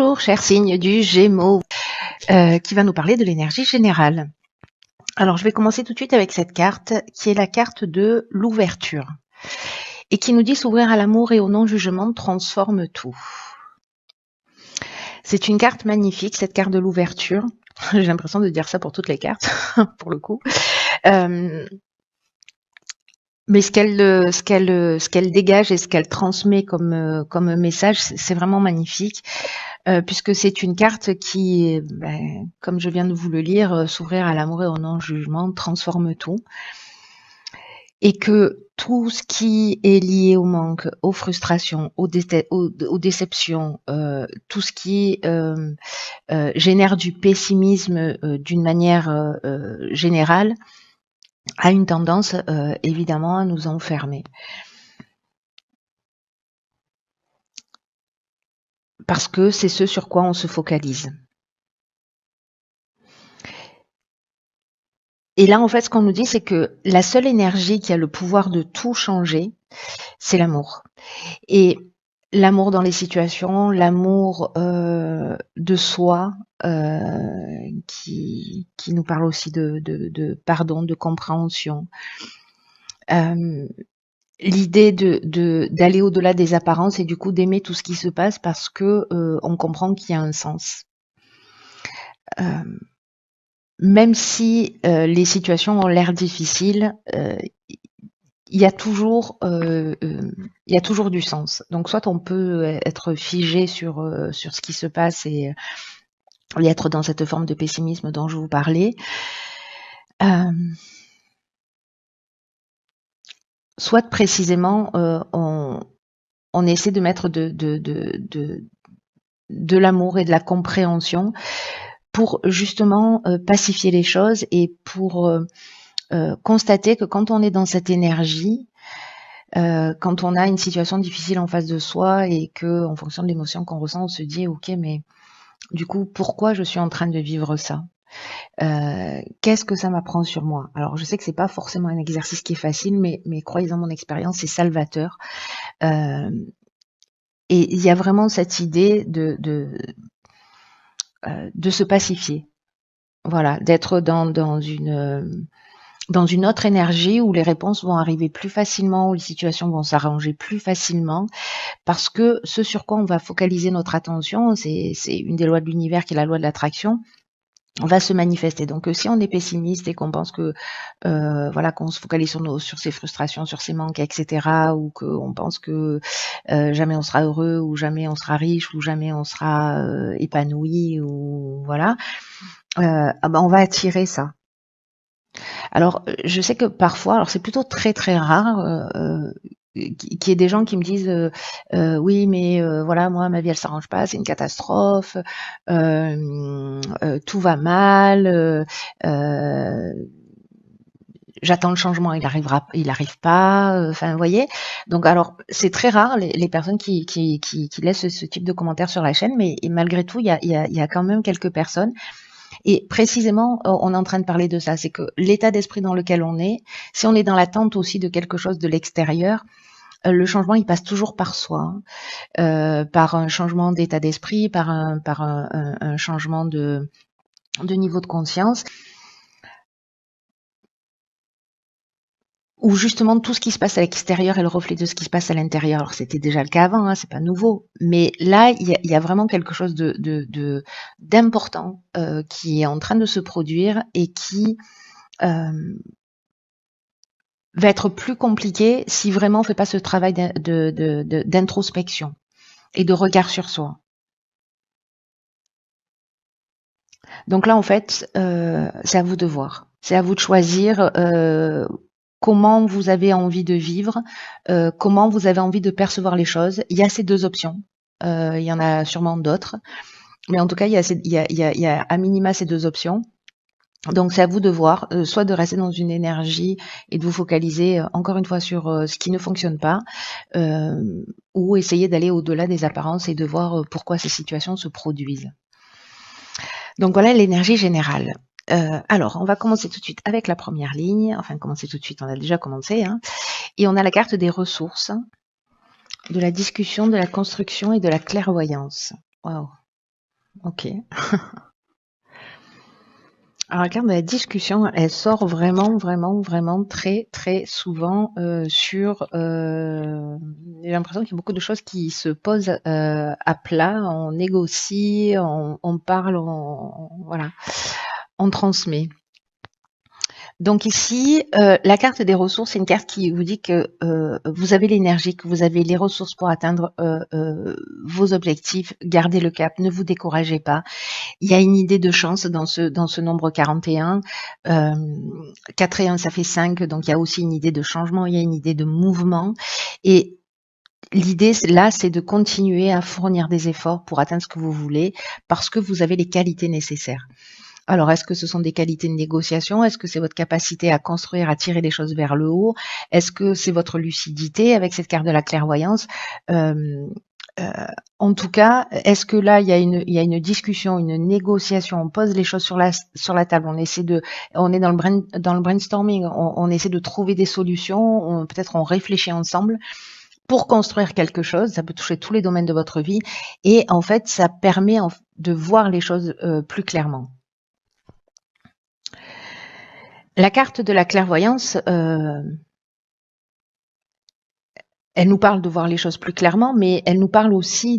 Bonjour, cher signe du Gémeaux, qui va nous parler de l'énergie générale. Alors, je vais commencer tout de suite avec cette carte, qui est la carte de l'ouverture, et qui nous dit s'ouvrir à l'amour et au non-jugement transforme tout. C'est une carte magnifique, cette carte de l'ouverture. J'ai l'impression de dire ça pour toutes les cartes, pour le coup. Mais ce qu'elle dégage et ce qu'elle transmet comme message, c'est vraiment magnifique. Puisque c'est une carte qui, comme je viens de vous le lire, s'ouvrir à l'amour et au non-jugement transforme tout. Et que tout ce qui est lié au manque, aux frustrations, aux déceptions, tout ce qui génère du pessimisme d'une manière générale, a une tendance évidemment à nous enfermer. Parce que c'est ce sur quoi on se focalise. Et là, en fait, ce qu'on nous dit, c'est que la seule énergie qui a le pouvoir de tout changer, c'est l'amour. Et l'amour dans les situations, l'amour de soi, qui nous parle aussi de pardon, de compréhension. L'idée d'aller au-delà des apparences et du coup d'aimer tout ce qui se passe parce que on comprend qu'il y a un sens. Même si les situations ont l'air difficiles, il y a toujours du sens. Donc soit on peut être figé sur ce qui se passe et être dans cette forme de pessimisme dont je vous parlais. Soit précisément on essaie de mettre de l'amour et de la compréhension pour justement pacifier les choses et pour constater que quand on est dans cette énergie, quand on a une situation difficile en face de soi et que, en fonction de l'émotion qu'on ressent, on se dit ok, mais du coup, pourquoi je suis en train de vivre ça? Qu'est-ce que ça m'apprend sur moi? Alors, je sais que c'est pas forcément un exercice qui est facile, mais croyez dans mon expérience, c'est salvateur. Et il y a vraiment cette idée de se pacifier. Voilà, d'être dans une autre énergie où les réponses vont arriver plus facilement, où les situations vont s'arranger plus facilement, parce que ce sur quoi on va focaliser notre attention, c'est une des lois de l'univers qui est la loi de l'attraction, va se manifester. Donc si on est pessimiste et qu'on pense que qu'on se focalise sur ses frustrations, sur ses manques, etc., ou qu'on pense que jamais on sera heureux, ou jamais on sera riche, ou jamais on sera épanoui, ou voilà, on va attirer ça. Alors, je sais que parfois, alors c'est plutôt très très rare qu'il y ait des gens qui me disent oui, mais voilà, moi ma vie elle s'arrange pas, c'est une catastrophe, tout va mal, j'attends le changement, il arrive pas, enfin vous voyez. Donc alors c'est très rare les personnes qui laissent ce type de commentaires sur la chaîne, mais malgré tout il y a quand même quelques personnes. Et précisément, on est en train de parler de ça, c'est que l'état d'esprit dans lequel on est, si on est dans l'attente aussi de quelque chose de l'extérieur, le changement, il passe toujours par soi, par un changement d'état d'esprit, par un changement de niveau de conscience, où justement tout ce qui se passe à l'extérieur est le reflet de ce qui se passe à l'intérieur. Alors c'était déjà le cas avant, hein, c'est pas nouveau, mais là il y a vraiment quelque chose d'important qui est en train de se produire et qui va être plus compliqué si vraiment on fait pas ce travail d'introspection et de regard sur soi. Donc là en fait c'est à vous de voir, c'est à vous de choisir comment vous avez envie de vivre, comment vous avez envie de percevoir les choses. Il y a ces deux options, il y en a sûrement d'autres, mais en tout cas il y a à minima ces deux options. Donc c'est à vous de voir, soit de rester dans une énergie et de vous focaliser encore une fois sur ce qui ne fonctionne pas, ou essayer d'aller au-delà des apparences et de voir pourquoi ces situations se produisent. Donc voilà l'énergie générale. Alors, on va commencer tout de suite avec la première ligne. Enfin, commencer tout de suite, on a déjà commencé. Hein. Et on a la carte des ressources, de la discussion, de la construction et de la clairvoyance. Waouh. Ok. Alors, la carte de la discussion, elle sort vraiment, vraiment, vraiment très, très souvent sur... j'ai l'impression qu'il y a beaucoup de choses qui se posent à plat, on négocie, on parle, voilà, on transmet. Donc ici, la carte des ressources, c'est une carte qui vous dit que vous avez l'énergie, que vous avez les ressources pour atteindre vos objectifs, gardez le cap, ne vous découragez pas. Il y a une idée de chance dans ce nombre 41. 4 et 1, ça fait 5, donc il y a aussi une idée de changement, il y a une idée de mouvement. Et l'idée, là, c'est de continuer à fournir des efforts pour atteindre ce que vous voulez, parce que vous avez les qualités nécessaires. Alors, est-ce que ce sont des qualités de négociation? Est-ce que c'est votre capacité à construire, à tirer les choses vers le haut? Est-ce que c'est votre lucidité avec cette carte de la clairvoyance? En tout cas, est-ce que là, il y a une discussion, une négociation, on pose les choses sur la table, on est dans le brainstorming, on essaie de trouver des solutions, peut-être on réfléchit ensemble pour construire quelque chose, ça peut toucher tous les domaines de votre vie, et en fait, ça permet de voir les choses plus clairement. La carte de la clairvoyance, elle nous parle de voir les choses plus clairement, mais elle nous parle aussi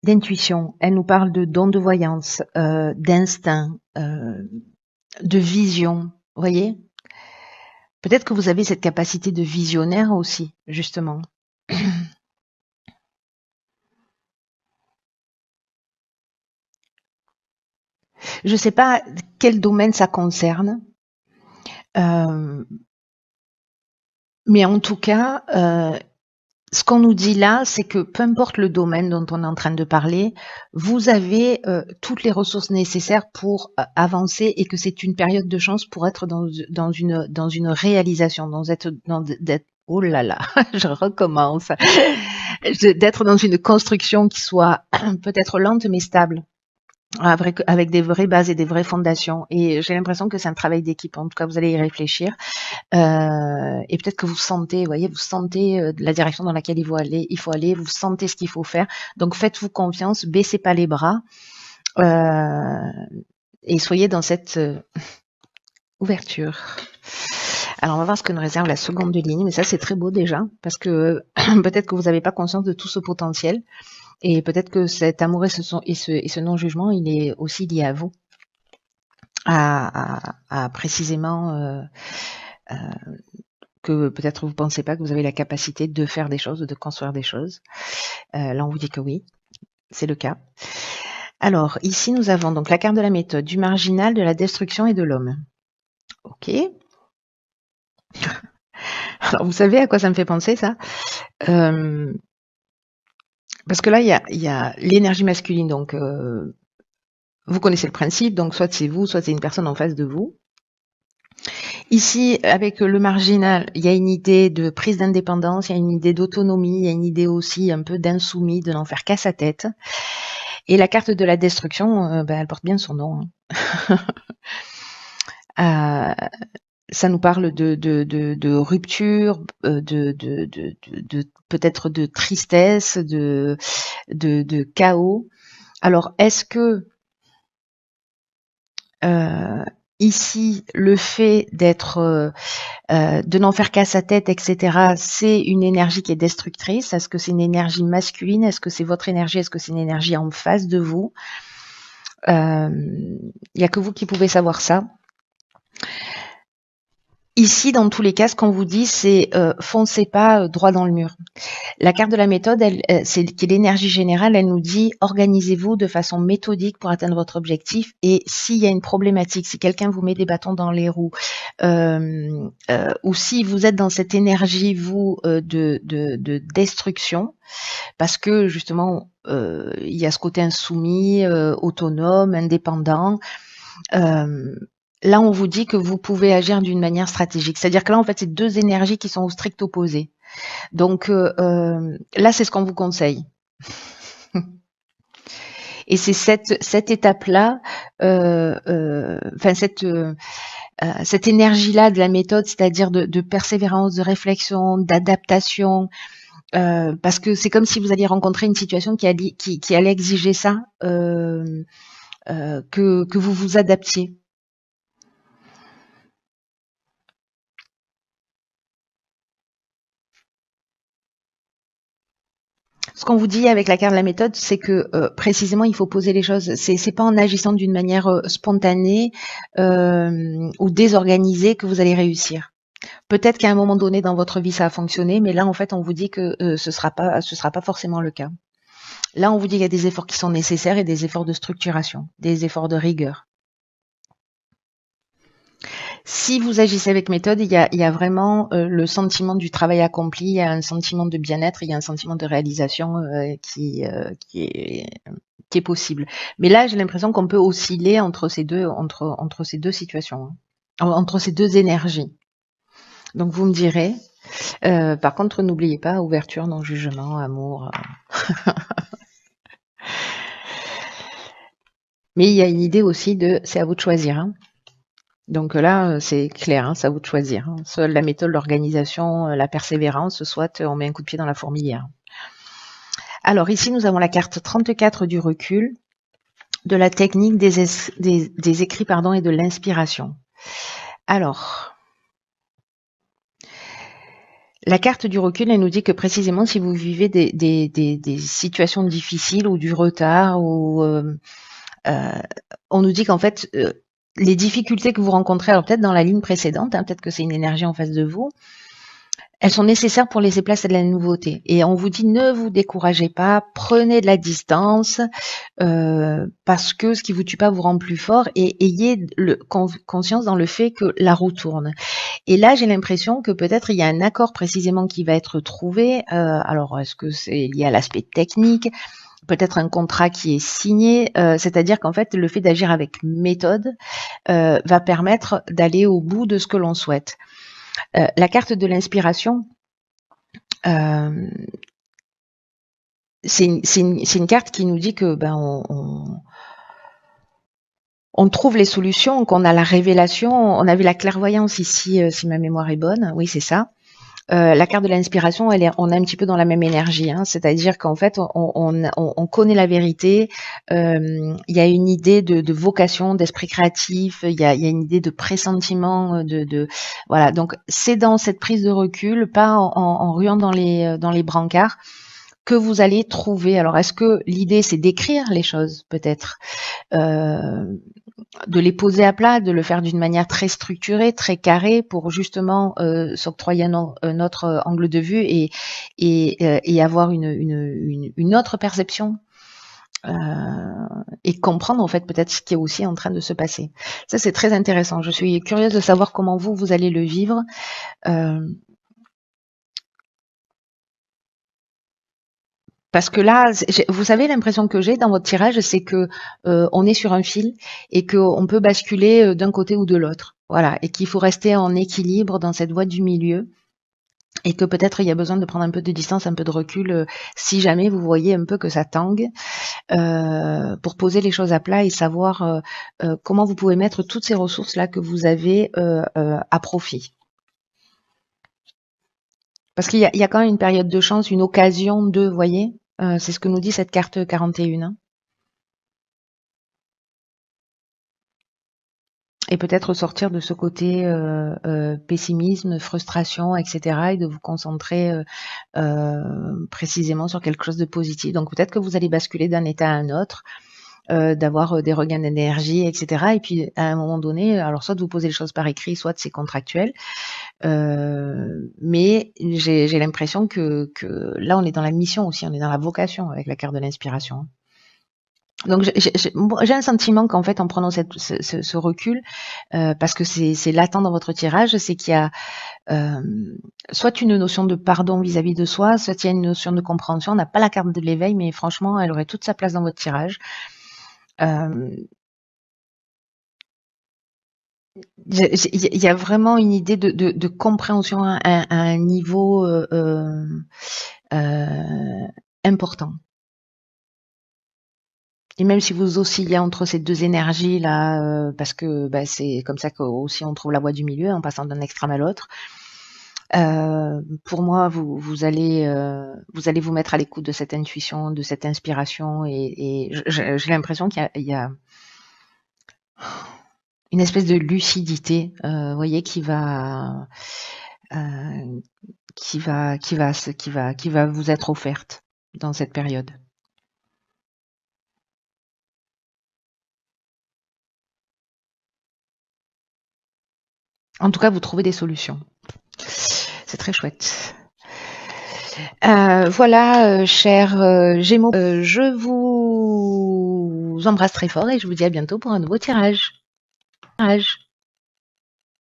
d'intuition, elle nous parle de don de voyance, d'instinct, de vision, vous voyez? Peut-être que vous avez cette capacité de visionnaire aussi, justement. Je ne sais pas quel domaine ça concerne, mais en tout cas, ce qu'on nous dit là, c'est que peu importe le domaine dont on est en train de parler, vous avez toutes les ressources nécessaires pour avancer et que c'est une période de chance pour être dans une réalisation, oh là là, je recommence, d'être dans une construction qui soit peut-être lente mais stable. Avec des vraies bases et des vraies fondations. Et j'ai l'impression que c'est un travail d'équipe. En tout cas, vous allez y réfléchir. Et peut-être que vous sentez, vous sentez la direction dans laquelle il faut aller, vous sentez ce qu'il faut faire. Donc faites-vous confiance, baissez pas les bras et soyez dans cette ouverture. Alors on va voir ce que nous réserve la seconde ligne, mais ça c'est très beau déjà, parce que peut-être que vous n'avez pas conscience de tout ce potentiel. Et peut-être que cet amour et ce non-jugement, il est aussi lié à vous, à précisément que peut-être vous ne pensez pas que vous avez la capacité de faire des choses, de construire des choses. Là, on vous dit que oui, c'est le cas. Alors, ici, nous avons donc la carte de la méthode, du marginal, de la destruction et de l'homme. Ok. Alors, vous savez à quoi ça me fait penser, ça parce que là, il y a l'énergie masculine, donc vous connaissez le principe, donc soit c'est vous, soit c'est une personne en face de vous. Ici, avec le marginal, il y a une idée de prise d'indépendance, il y a une idée d'autonomie, il y a une idée aussi un peu d'insoumis, de n'en faire qu'à sa tête. Et la carte de la destruction, elle porte bien son nom. Ça nous parle de rupture, de peut-être de tristesse, de chaos. Alors, est-ce que ici, le fait de n'en faire qu'à sa tête, etc., c'est une énergie qui est destructrice? Est-ce que c'est une énergie masculine? Est-ce que c'est votre énergie? Est-ce que c'est une énergie en face de vous? Il n'y a que vous qui pouvez savoir ça. Ici, dans tous les cas, ce qu'on vous dit, c'est foncez pas droit dans le mur. La carte de la méthode, c'est qui est l'énergie générale, elle nous dit organisez-vous de façon méthodique pour atteindre votre objectif. Et s'il y a une problématique, si quelqu'un vous met des bâtons dans les roues, ou si vous êtes dans cette énergie, vous, de destruction, parce que justement, il y a ce côté insoumis, autonome, indépendant. Là, on vous dit que vous pouvez agir d'une manière stratégique. C'est-à-dire que là, en fait, c'est deux énergies qui sont au strict opposé. Donc là, c'est ce qu'on vous conseille. Et c'est cette étape-là, cette énergie-là de la méthode, c'est-à-dire de persévérance, de réflexion, d'adaptation, parce que c'est comme si vous alliez rencontrer une situation qui allait exiger ça, que vous vous adaptiez. Ce qu'on vous dit avec la carte de la méthode, c'est que précisément, il faut poser les choses. C'est pas en agissant d'une manière spontanée ou désorganisée que vous allez réussir. Peut-être qu'à un moment donné dans votre vie ça a fonctionné, mais là en fait on vous dit que ce sera pas forcément le cas. Là on vous dit qu'il y a des efforts qui sont nécessaires et des efforts de structuration, des efforts de rigueur. Si vous agissez avec méthode, il y a vraiment le sentiment du travail accompli, il y a un sentiment de bien-être, il y a un sentiment de réalisation qui est possible. Mais là, j'ai l'impression qu'on peut osciller entre ces deux situations, hein, entre ces deux énergies. Donc vous me direz. Par contre, n'oubliez pas ouverture, non jugement, amour. Mais il y a une idée aussi de c'est à vous de choisir. Hein. Donc là, c'est clair, hein, c'est à vous de choisir. Hein. Soit la méthode, l'organisation, la persévérance, soit on met un coup de pied dans la fourmilière. Alors ici, nous avons la carte 34 du recul, de la technique des écrits pardon, et de l'inspiration. Alors, la carte du recul, elle nous dit que précisément si vous vivez des situations difficiles ou du retard, ou on nous dit qu'en fait, les difficultés que vous rencontrez, alors peut-être dans la ligne précédente, hein, peut-être que c'est une énergie en face de vous, elles sont nécessaires pour laisser place à de la nouveauté. Et on vous dit ne vous découragez pas, prenez de la distance, parce que ce qui vous tue pas vous rend plus fort, et ayez conscience dans le fait que la roue tourne. Et là, j'ai l'impression que peut-être il y a un accord précisément qui va être trouvé. Alors, est-ce que c'est lié à l'aspect technique ? Peut-être un contrat qui est signé, c'est-à-dire qu'en fait, le fait d'agir avec méthode va permettre d'aller au bout de ce que l'on souhaite. La carte de l'inspiration, c'est une carte qui nous dit que on trouve les solutions, qu'on a la révélation. On avait la clairvoyance ici, si ma mémoire est bonne. Oui, c'est ça. La carte de l'inspiration, on est un petit peu dans la même énergie, hein, c'est-à-dire qu'en fait, on connaît la vérité. Il y a une idée de vocation, d'esprit créatif. Il y a une idée de pressentiment, voilà. Donc, c'est dans cette prise de recul, pas en ruant dans les brancards, que vous allez trouver. Alors, est-ce que l'idée, c'est d'écrire les choses, peut-être, de les poser à plat, de le faire d'une manière très structurée, très carrée, pour justement s'octroyer un autre angle de vue et avoir une autre perception et comprendre en fait peut-être ce qui est aussi en train de se passer. Ça, c'est très intéressant. Je suis curieuse de savoir comment vous allez le vivre. Parce que là, vous savez, l'impression que j'ai dans votre tirage, c'est que on est sur un fil et qu'on peut basculer d'un côté ou de l'autre. Voilà, et qu'il faut rester en équilibre dans cette voie du milieu, et que peut-être il y a besoin de prendre un peu de distance, un peu de recul, si jamais vous voyez un peu que ça tangue, pour poser les choses à plat et savoir comment vous pouvez mettre toutes ces ressources-là que vous avez à profit. Parce qu'il y a quand même une période de chance, une occasion de, vous voyez, c'est ce que nous dit cette carte 41. Hein. Et peut-être sortir de ce côté pessimisme, frustration, etc. et de vous concentrer précisément sur quelque chose de positif. Donc peut-être que vous allez basculer d'un état à un autre, d'avoir des regains d'énergie, etc. Et puis à un moment donné, alors soit vous posez les choses par écrit, soit c'est contractuel. Mais j'ai l'impression que là on est dans la mission aussi, on est dans la vocation avec la carte de l'inspiration. Donc j'ai un sentiment qu'en fait en prenant ce recul, parce que c'est latent dans votre tirage, c'est qu'il y a soit une notion de pardon vis-à-vis de soi, soit il y a une notion de compréhension. On n'a pas la carte de l'éveil, mais franchement, elle aurait toute sa place dans votre tirage. Il y a vraiment une idée de compréhension à un niveau important. Et même si vous oscillez entre ces deux énergies là, parce que c'est comme ça qu'aussi on trouve la voie du milieu en passant d'un extrême à l'autre. Pour moi, vous allez vous mettre à l'écoute de cette intuition, de cette inspiration, et j'ai l'impression qu'il y a une espèce de lucidité, voyez, euh, qui va vous être offerte dans cette période. En tout cas, vous trouvez des solutions. C'est très chouette. Voilà, chers Gémeaux, je vous embrasse très fort et je vous dis à bientôt pour un nouveau tirage.